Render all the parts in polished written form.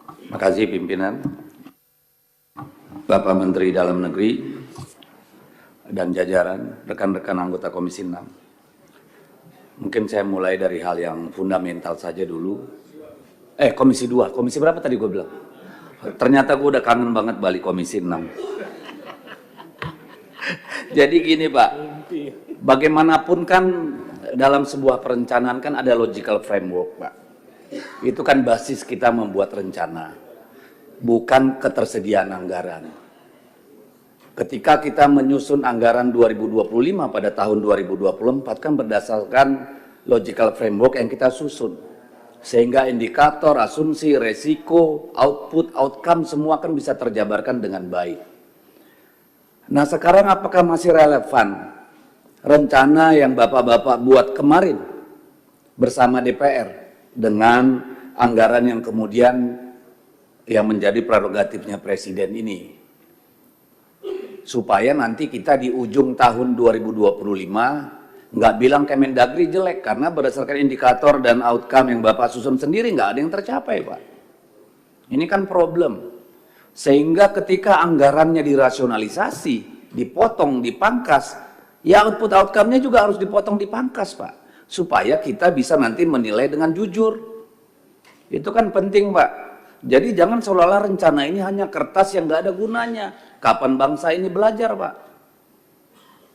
Terima kasih pimpinan, Bapak Menteri Dalam Negeri dan jajaran, rekan-rekan anggota Komisi 6. Mungkin saya mulai dari hal yang fundamental saja dulu. Komisi 2, komisi berapa tadi gue bilang? Ternyata gue udah kangen banget balik Komisi 6. Jadi gini Pak, bagaimanapun kan dalam sebuah perencanaan kan ada logical framework Pak. Itu kan basis kita membuat rencana, bukan ketersediaan anggaran. Ketika kita menyusun anggaran 2025 pada tahun 2024 kan berdasarkan logical framework yang kita susun. Sehingga indikator, asumsi, resiko, output, outcome semua kan bisa terjabarkan dengan baik. Nah sekarang apakah masih relevan rencana yang Bapak-Bapak buat kemarin bersama DPR dengan anggaran yang kemudian yang menjadi prerogatifnya Presiden ini? Supaya nanti kita di ujung tahun 2025 nggak bilang Kemendagri jelek, karena berdasarkan indikator dan outcome yang Bapak susun sendiri nggak ada yang tercapai Pak. Ini kan problem. Sehingga ketika anggarannya dirasionalisasi, dipotong, dipangkas, ya output outcome-nya juga harus dipotong, dipangkas Pak. Supaya kita bisa nanti menilai dengan jujur. Itu kan penting Pak. Jadi jangan seolah-olah rencana ini hanya kertas yang nggak ada gunanya. Kapan bangsa ini belajar Pak?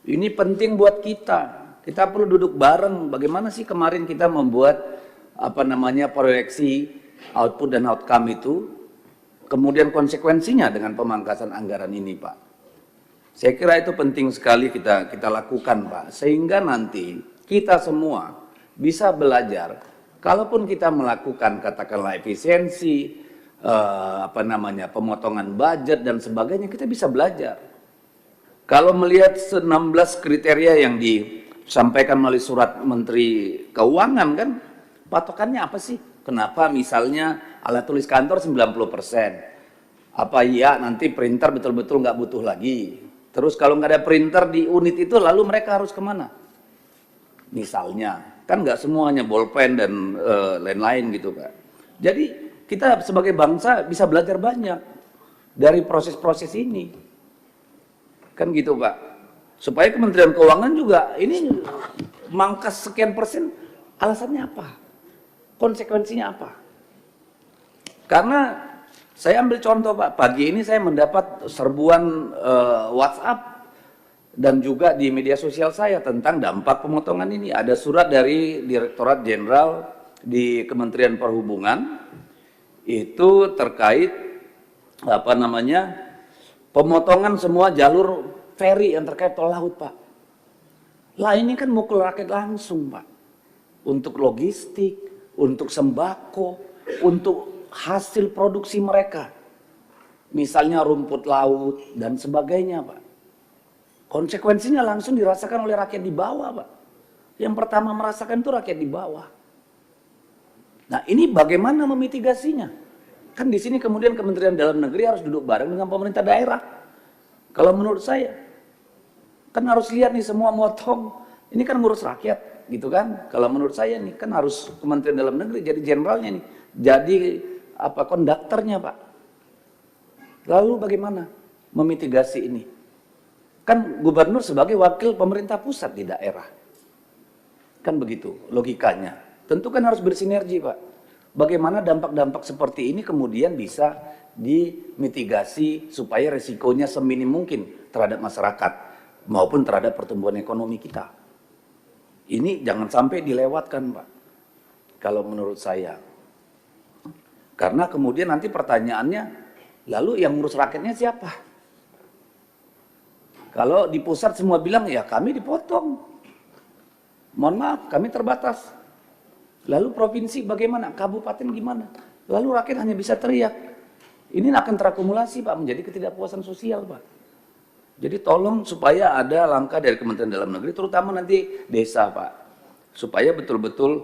Ini penting buat kita. Kita perlu duduk bareng. Bagaimana sih kemarin kita membuat proyeksi output dan outcome itu, kemudian konsekuensinya dengan pemangkasan anggaran ini Pak. Saya kira itu penting sekali kita lakukan Pak, sehingga nanti kita semua bisa belajar. Kalaupun kita melakukan katakanlah efisiensi, pemotongan budget dan sebagainya, kita bisa belajar. Kalau melihat 16 kriteria yang disampaikan melalui surat Menteri Keuangan kan, patokannya apa sih? Kenapa misalnya alat tulis kantor 90%? Apa iya nanti printer betul-betul nggak butuh lagi? Terus kalau nggak ada printer di unit itu, lalu mereka harus kemana? Misalnya, kan nggak semuanya bolpen dan lain-lain gitu Pak. Jadi kita sebagai bangsa bisa belajar banyak dari proses-proses ini. Kan gitu Pak. Supaya Kementerian Keuangan juga ini mangkas sekian persen, alasannya apa? Konsekuensinya apa? Karena saya ambil contoh Pak, pagi ini saya mendapat serbuan WhatsApp dan juga di media sosial saya tentang dampak pemotongan ini. Ada surat dari Direktorat Jenderal di Kementerian Perhubungan itu terkait pemotongan semua jalur feri yang terkait tol laut Pak. Lah ini kan mukul rakyat langsung Pak. Untuk logistik, untuk sembako, untuk hasil produksi mereka. Misalnya rumput laut dan sebagainya Pak. Konsekuensinya langsung dirasakan oleh rakyat di bawah Pak. Yang pertama merasakan itu rakyat di bawah. Nah ini bagaimana memitigasinya? Kan di sini kemudian Kementerian Dalam Negeri harus duduk bareng dengan pemerintah daerah. Kalau menurut saya, kan harus lihat nih semua motong. Ini kan ngurus rakyat gitu kan. Kalau menurut saya nih kan harus Kementerian Dalam Negeri jadi jenderalnya nih. Jadi konduktornya Pak. Lalu bagaimana memitigasi ini? Kan gubernur sebagai wakil pemerintah pusat di daerah. Kan begitu logikanya. Tentu kan harus bersinergi Pak. Bagaimana dampak-dampak seperti ini kemudian bisa dimitigasi supaya resikonya seminim mungkin terhadap masyarakat maupun terhadap pertumbuhan ekonomi kita. Ini jangan sampai dilewatkan Pak. Kalau menurut saya. Karena kemudian nanti pertanyaannya, lalu yang ngurus rakyatnya siapa? Kalau di pusat semua bilang, ya kami dipotong. Mohon maaf, kami terbatas. Lalu provinsi bagaimana? Kabupaten gimana? Lalu rakyat hanya bisa teriak. Ini akan terakumulasi Pak, menjadi ketidakpuasan sosial Pak. Jadi tolong supaya ada langkah dari Kementerian Dalam Negeri, terutama nanti desa Pak. Supaya betul-betul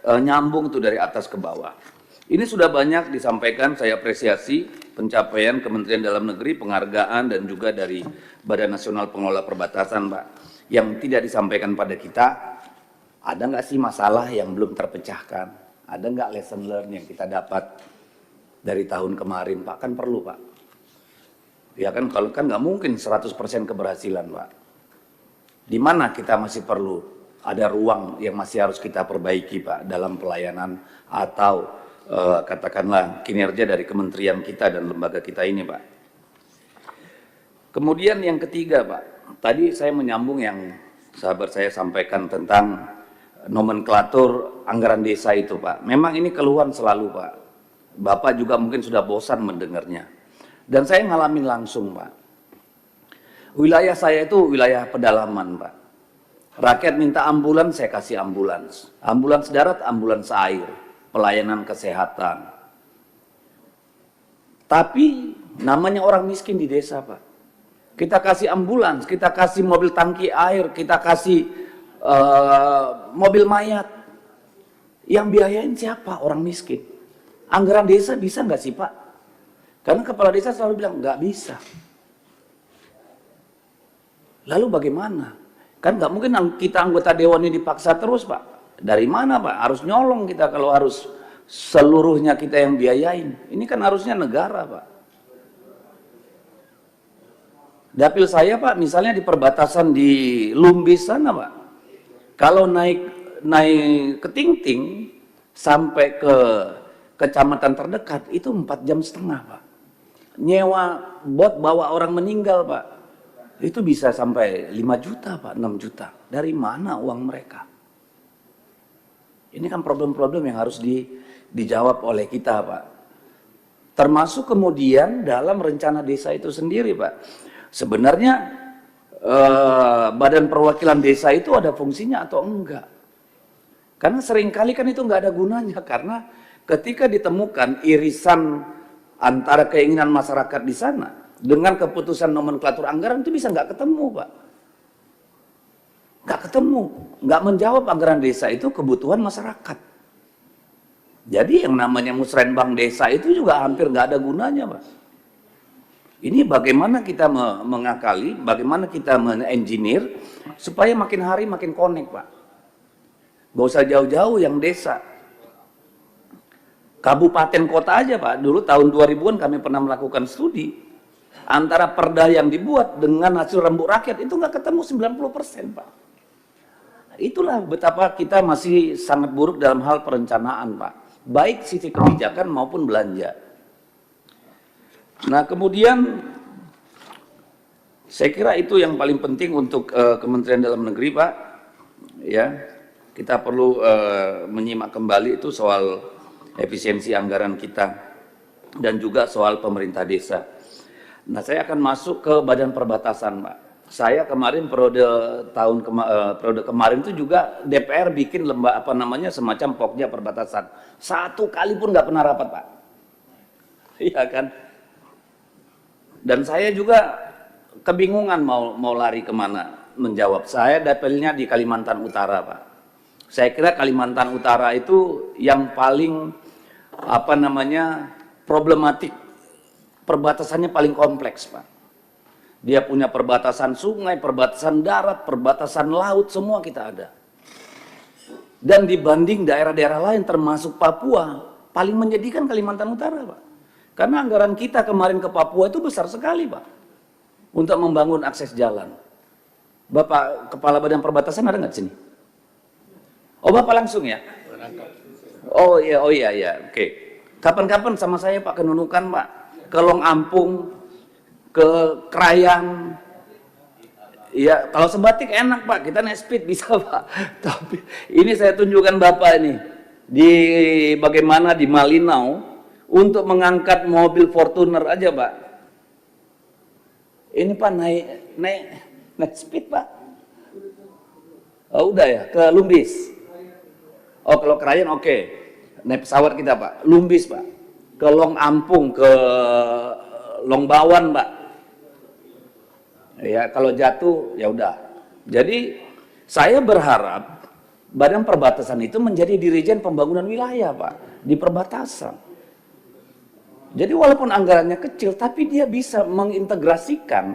nyambung tuh dari atas ke bawah. Ini sudah banyak disampaikan, saya apresiasi pencapaian Kementerian Dalam Negeri, penghargaan dan juga dari Badan Nasional Pengelola Perbatasan Pak. Yang tidak disampaikan pada kita, ada nggak sih masalah yang belum terpecahkan? Ada nggak lesson learn yang kita dapat dari tahun kemarin, Pak? Kan perlu, Pak. Ya kan, kalau kan nggak mungkin 100% keberhasilan, Pak. Di mana kita masih perlu ada ruang yang masih harus kita perbaiki, Pak, dalam pelayanan atau katakanlah kinerja dari kementerian kita dan lembaga kita ini, Pak. Kemudian yang ketiga, Pak, tadi saya menyambung yang sahabat saya sampaikan tentang nomenklatur anggaran desa itu, Pak. Memang ini keluhan selalu, Pak. Bapak juga mungkin sudah bosan mendengarnya. Dan saya ngalamin langsung, Pak. Wilayah saya itu wilayah pedalaman, Pak. Rakyat minta ambulans, saya kasih ambulans. Ambulans darat, ambulans air. Pelayanan kesehatan. Tapi namanya orang miskin di desa, Pak. Kita kasih ambulans, kita kasih mobil tangki air, kita kasih mobil mayat. Yang biayain siapa? Orang miskin. Anggaran desa bisa nggak sih, Pak? Karena kepala desa selalu bilang, nggak bisa. Lalu bagaimana? Kan nggak mungkin kita anggota dewan ini dipaksa terus, Pak. Dari mana, Pak? Harus nyolong kita kalau harus seluruhnya kita yang biayain. Ini kan harusnya negara, Pak. Dapil saya, Pak, misalnya di perbatasan di Lumbis sana, Pak. Kalau naik ke Tingting sampai ke kecamatan terdekat itu 4,5 jam, Pak. Nyewa bot bawa orang meninggal, Pak. Itu bisa sampai 5 juta, Pak, 6 juta. Dari mana uang mereka? Ini kan problem-problem yang harus dijawab oleh kita, Pak. Termasuk kemudian dalam rencana desa itu sendiri, Pak. Sebenarnya badan perwakilan desa itu ada fungsinya atau enggak? Karena seringkali kan itu enggak ada gunanya, karena ketika ditemukan irisan antara keinginan masyarakat di sana dengan keputusan nomenklatur anggaran itu bisa nggak ketemu, Pak. Nggak ketemu, nggak menjawab anggaran desa itu kebutuhan masyarakat. Jadi yang namanya musrenbang desa itu juga hampir nggak ada gunanya, Pak. Ini bagaimana kita mengakali, bagaimana kita menengineer supaya makin hari makin connect, Pak. Nggak usah jauh-jauh yang desa. Kabupaten kota aja, Pak. Dulu tahun 2000-an kami pernah melakukan studi. Antara perda yang dibuat dengan hasil rembuk rakyat itu nggak ketemu 90%, Pak. Itulah betapa kita masih sangat buruk dalam hal perencanaan, Pak. Baik sisi kebijakan maupun belanja. Nah, kemudian saya kira itu yang paling penting untuk Kementerian Dalam Negeri, Pak. Ya, kita perlu menyimak kembali itu soal efisiensi anggaran kita dan juga soal pemerintah desa. Nah, saya akan masuk ke badan perbatasan, Pak. Saya kemarin periode kemarin itu juga DPR bikin semacam pokja perbatasan. Satu kali pun nggak pernah rapat, Pak. Iya kan? Dan saya juga kebingungan mau lari kemana menjawab. Saya dapilnya di Kalimantan Utara, Pak. Saya kira Kalimantan Utara itu yang paling problematik, perbatasannya paling kompleks, Pak. Dia punya perbatasan sungai, perbatasan darat, perbatasan laut, semua kita ada. Dan dibanding daerah-daerah lain termasuk Papua, paling menyedihkan Kalimantan Utara, Pak. Karena anggaran kita kemarin ke Papua itu besar sekali, Pak. Untuk membangun akses jalan. Bapak Kepala Badan Perbatasan ada nggak di sini? Oh, Bapak langsung ya? Oh iya, oke. Kapan-kapan sama saya, Pak, ke Nunukan, Pak, ke Long Ampung, ke Krayang. Ya, kalau sebatik enak, Pak, kita naik speed bisa, Pak. Tapi ini saya tunjukkan Bapak ini bagaimana di Malinau untuk mengangkat mobil Fortuner aja, Pak. Ini, Pak, naik speed, Pak. Oh, udah ya, ke Lumbis. Oh, kalau Krayan oke. Naik pesawat kita, Pak. Lumbis, Pak. Ke Long Ampung, ke Longbawan, Pak. Ya, kalau jatuh ya udah. Jadi saya berharap Badan Perbatasan itu menjadi dirijen pembangunan wilayah, Pak, di perbatasan. Jadi walaupun anggarannya kecil, tapi dia bisa mengintegrasikan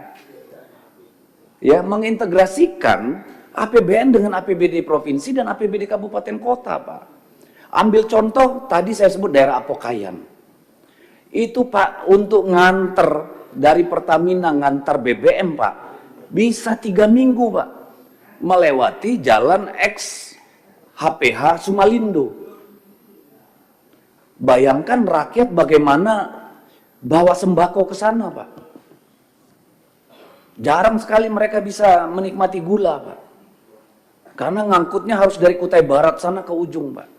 APBN dengan APBD provinsi dan APBD kabupaten kota, Pak. Ambil contoh tadi saya sebut daerah Apokayan. Itu Pak, untuk nganter dari Pertamina nganter BBM Pak, bisa 3 minggu Pak, melewati jalan X HPH Sumalindo. Bayangkan rakyat bagaimana bawa sembako ke sana Pak. Jarang sekali mereka bisa menikmati gula Pak. Karena ngangkutnya harus dari Kutai Barat sana ke ujung Pak.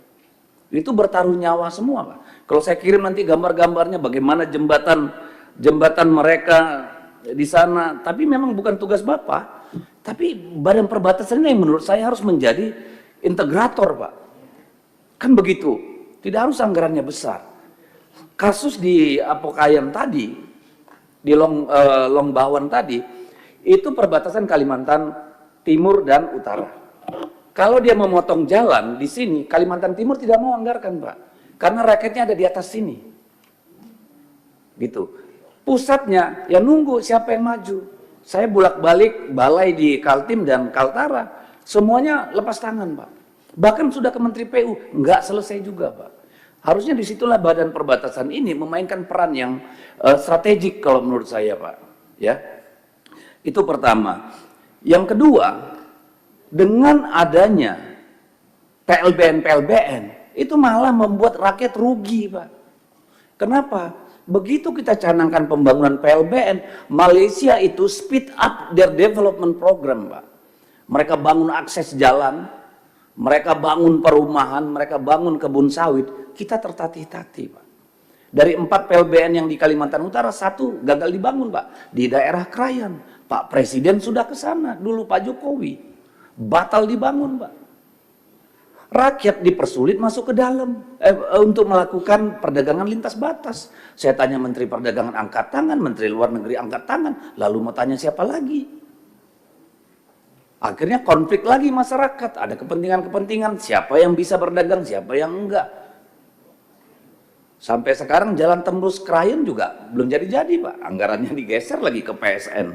Itu bertaruh nyawa semua Pak. Kalau saya kirim nanti gambar-gambarnya bagaimana jembatan mereka di sana. Tapi memang bukan tugas Bapak. Tapi badan perbatasan ini yang menurut saya harus menjadi integrator Pak. Kan begitu. Tidak harus anggarannya besar. Kasus di Apokayan tadi, di Longbawan tadi, itu perbatasan Kalimantan Timur dan Utara. Kalau dia memotong jalan di sini, Kalimantan Timur tidak mau anggarkan Pak. Karena rakyatnya ada di atas sini. Gitu. Pusatnya ya nunggu siapa yang maju. Saya bolak-balik balai di Kaltim dan Kaltara. Semuanya lepas tangan Pak. Bahkan sudah ke Menteri PU. Nggak selesai juga Pak. Harusnya disitulah badan perbatasan ini memainkan peran yang strategik kalau menurut saya Pak. Ya, itu pertama. Yang kedua, dengan adanya PLBN itu malah membuat rakyat rugi Pak. Kenapa? Begitu kita canangkan pembangunan PLBN, Malaysia itu speed up their development program Pak. Mereka bangun akses jalan, mereka bangun perumahan, mereka bangun kebun sawit, kita tertatih-tatih Pak. Dari 4 PLBN yang di Kalimantan Utara, 1 gagal dibangun Pak. Di daerah Krayan, Pak Presiden sudah ke sana, dulu Pak Jokowi. Batal dibangun Pak. Rakyat dipersulit masuk ke dalam untuk melakukan perdagangan lintas batas. Saya tanya Menteri Perdagangan angkat tangan, Menteri Luar Negeri angkat tangan, lalu mau tanya siapa lagi? Akhirnya konflik lagi masyarakat, ada kepentingan-kepentingan, siapa yang bisa berdagang, siapa yang enggak. Sampai sekarang jalan tembus Krayan juga belum jadi-jadi Pak, anggarannya digeser lagi ke PSN,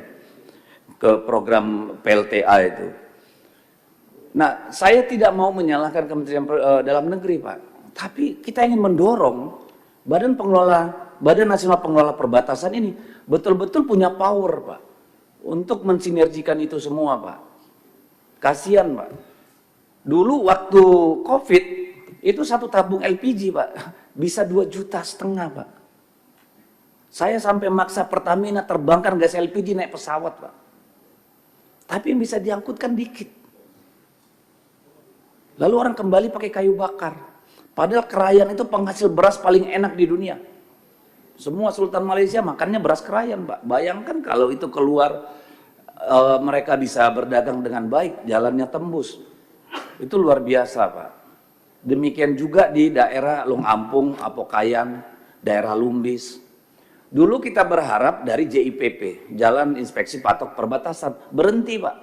ke program PLTA itu. Nah, saya tidak mau menyalahkan Kementerian Dalam Negeri Pak, tapi kita ingin mendorong Badan Nasional Pengelola Perbatasan ini betul-betul punya power Pak, untuk mensinergikan itu semua Pak. Kasihan Pak. Dulu waktu COVID itu 1 tabung LPG Pak bisa 2,5 juta Pak. Saya sampai maksa Pertamina terbangkan gas LPG naik pesawat Pak. Tapi yang bisa diangkutkan dikit. Lalu orang kembali pakai kayu bakar. Padahal Krayan itu penghasil beras paling enak di dunia. Semua Sultan Malaysia makannya beras Krayan Pak. Bayangkan kalau itu keluar, mereka bisa berdagang dengan baik, jalannya tembus. Itu luar biasa Pak. Demikian juga di daerah Long Ampung, Apokayan, daerah Lumbis. Dulu kita berharap dari JIPP, Jalan Inspeksi Patok Perbatasan, berhenti Pak.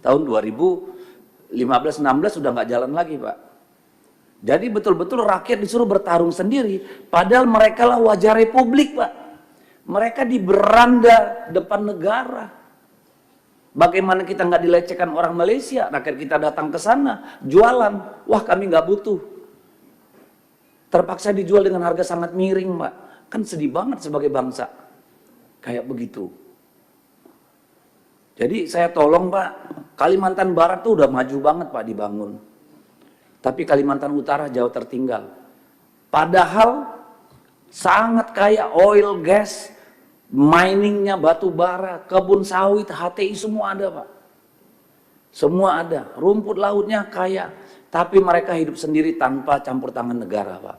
Tahun 2015-16 sudah nggak jalan lagi Pak. Jadi betul-betul rakyat disuruh bertarung sendiri, padahal mereka lah wajah Republik Pak. Mereka di beranda depan negara. Bagaimana kita nggak dilecehkan orang Malaysia, rakyat kita datang ke sana, jualan, wah kami nggak butuh. Terpaksa dijual dengan harga sangat miring Pak. Kan sedih banget sebagai bangsa. Kayak begitu. Jadi saya tolong Pak, Kalimantan Barat tuh udah maju banget Pak dibangun. Tapi Kalimantan Utara jauh tertinggal. Padahal sangat kaya oil, gas, miningnya batu bara, kebun sawit, HTI semua ada Pak. Semua ada, rumput lautnya kaya. Tapi mereka hidup sendiri tanpa campur tangan negara Pak.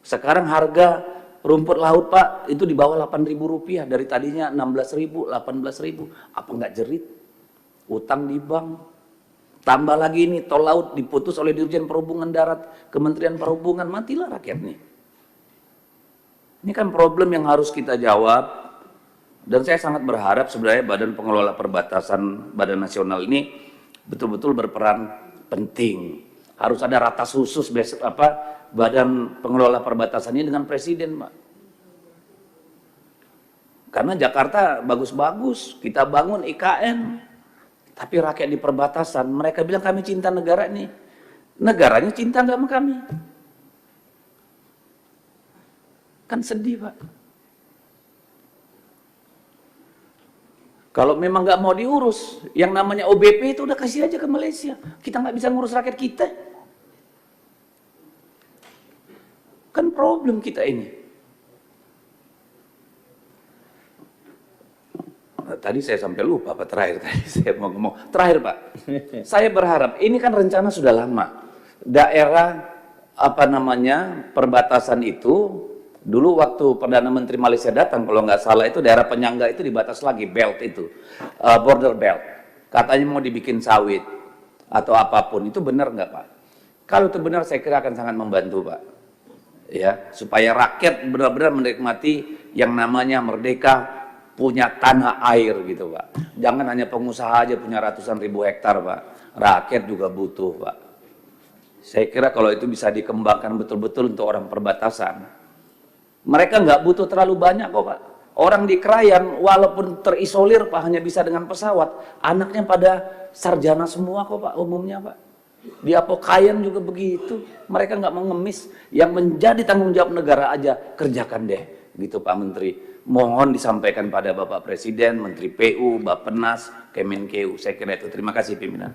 Sekarang harga rumput laut Pak itu di bawah Rp8.000, dari tadinya Rp16.000, Rp18.000. Apa nggak jerit? Utang di bank. Tambah lagi ini tol laut diputus oleh Dirjen Perhubungan Darat, Kementerian Perhubungan, matilah rakyat nih. Ini kan problem yang harus kita jawab. Dan saya sangat berharap sebenarnya Badan Pengelola Perbatasan Badan Nasional ini betul-betul berperan penting. Harus ada ratas khusus Badan Pengelola Perbatasan ini dengan Presiden, Pak. Karena Jakarta bagus-bagus, kita bangun IKN, tapi rakyat di perbatasan, mereka bilang kami cinta negara ini. Negaranya cinta nggak sama kami? Kan sedih, Pak. Kalau memang nggak mau diurus, yang namanya OBP itu udah kasih aja ke Malaysia. Kita nggak bisa ngurus rakyat kita. Kan problem kita ini. Tadi saya sampai lupa Pak, terakhir tadi saya mau ngomong. Terakhir Pak, saya berharap, ini kan rencana sudah lama. Daerah perbatasan itu, dulu waktu Perdana Menteri Malaysia datang, kalau nggak salah itu daerah penyangga itu dibatas lagi, belt itu, border belt. Katanya mau dibikin sawit atau apapun, itu benar nggak Pak? Kalau itu benar saya kira akan sangat membantu Pak. Ya, supaya rakyat benar-benar menikmati yang namanya merdeka, punya tanah air gitu Pak. Jangan hanya pengusaha aja punya ratusan ribu hektar Pak. Rakyat juga butuh Pak. Saya kira kalau itu bisa dikembangkan betul-betul untuk orang perbatasan. Mereka nggak butuh terlalu banyak kok Pak. Orang di Krayan walaupun terisolir Pak hanya bisa dengan pesawat. Anaknya pada sarjana semua kok Pak umumnya Pak. Di Apokayan juga begitu. Mereka nggak mau ngemis. Yang menjadi tanggung jawab negara aja kerjakan deh. Gitu Pak Menteri. Mohon disampaikan pada Bapak Presiden, Menteri PU, Bappenas, Kemenkeu. Saya kira itu. Terima kasih pimpinan.